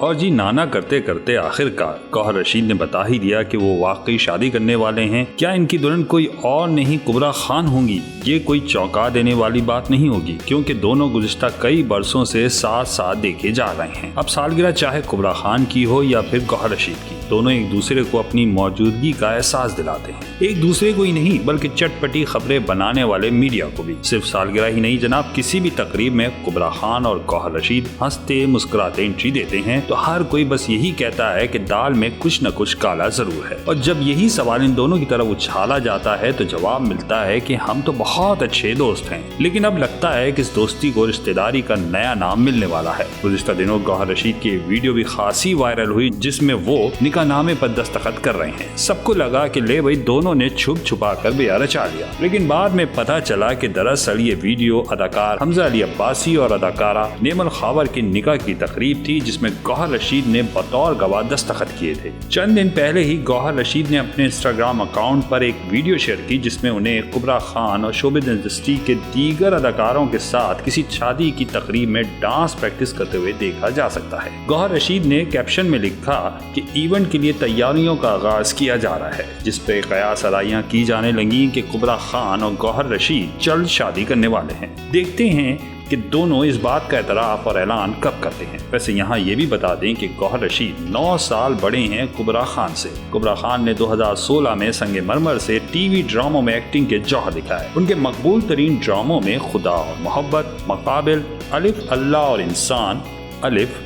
और जी नाना करते करते आखिरकार गौहर रशीद ने बता ही दिया कि वो वाकई शादी करने वाले हैं। क्या इनकी दुल्हन कोई और नहीं कुबरा खान होंगी? ये कोई चौंका देने वाली बात नहीं होगी, क्योंकि दोनों गुज़िश्ता कई बरसों से साथ साथ देखे जा रहे हैं। अब सालगिरह चाहे कुबरा खान की हो या फिर गौहर रशीद की, दोनों एक दूसरे को अपनी मौजूदगी का एहसास दिलाते हैं। एक दूसरे को ही नहीं बल्कि चटपटी खबरें बनाने वाले मीडिया को भी। सिर्फ सालगिरह ही नहीं जनाब, किसी भी तकरीब में कुबरा खान और गौहर रशीद हंसते मुस्कुराते एंट्री देते हैं तो हर कोई बस यही कहता है कि दाल में कुछ न कुछ काला जरूर है। और जब यही सवाल इन दोनों की तरफ उछाला जाता है तो जवाब मिलता है कि हम तो बहुत अच्छे दोस्त हैं। लेकिन अब लगता है कि इस दोस्ती को रिश्तेदारी का नया नाम मिलने वाला है। गुज़िश्ता दिनों गौहर रशीद की वीडियो भी खासी वायरल हुई जिसमें वो निकाहनामे पर दस्तखत कर रहे हैं। सबको लगा कि ले भाई दोनों ने छुप छुपा कर ब्याह रचा लिया, लेकिन बाद में पता चला कि दरअसल ये वीडियो अदाकार हमजा अली अब्बासी और अदाकारा नेमल खावर की निकाह की तकरीब थी, जिसमें गौहर रशीद ने बतौर गवाह दस्तखत किए थे। चंद दिन पहले ही गौहर रशीद ने अपने इंस्टाग्राम अकाउंट पर एक वीडियो शेयर की जिसमें उन्हें कुबरा खान और शोबिज़ इंडस्ट्री के दीगर अदाकारों के साथ किसी शादी की तकरीब में डांस प्रैक्टिस करते हुए देखा जा सकता है। गौहर रशीद ने कैप्शन में लिखा कि इवेंट के लिए तैयारियों का आगाज किया जा रहा है, जिस पे कयास अराइयां की जाने लगी कि कुबरा खान और गौहर रशीद जल्द शादी करने वाले हैं। देखते हैं कि दोनों इस बात का एतराफ़ और ऐलान कब करते हैं। वैसे यहाँ ये भी बता दें कि गौहर रशीद 9 साल बड़े हैं कुबरा खान से। कुबरा खान ने 2016 में संगे मरमर से टीवी ड्रामों में एक्टिंग के जौहर दिखाए। उनके मकबूल तरीन ड्रामों में खुदा और मोहब्बत, मकाबिल, अलिफ अल्लाह और इंसान, अलिफ,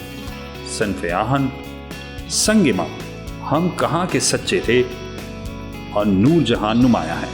सनफ़े आहन, संगे माँ, हम कहाँ के सच्चे थे और नूर जहां नुमाया है।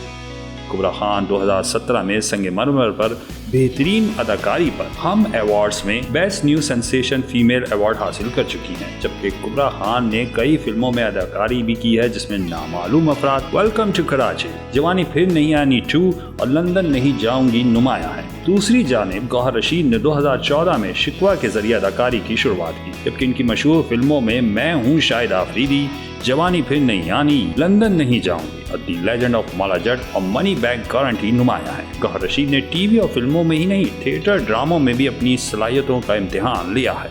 कुबरा खान 2017 में संगे मरमर पर बेहतरीन अदाकारी पर हम अवार्ड्स में best new sensation female award हासिल कर चुकी हैं, जबकि कुबरा खान ने कई फिल्मों में अदाकारी भी की है जिसमें नामालूम अफराद, वेलकम टू कराची, जवानी फिर नहीं आनी 2 और लंदन नहीं जाऊंगी नुमाया है। दूसरी जानिब गौहर रशीद ने 2014 में शिकवा के जरिए अदाकारी की शुरुआत की, जबकि इनकी मशहूर फिल्मों में मैं हूँ शाहिद आफरीदी, जवानी फिर नहीं आनी, लंदन नहीं जाऊंगी और दी लेजेंड ऑफ मौला जट और मनी बैग गारंटी नुमाया है। गौहर रशीद ने टीवी और फिल्मों में ही नहीं थिएटर ड्रामों में भी अपनी सलाहियतों का इम्तिहान लिया है।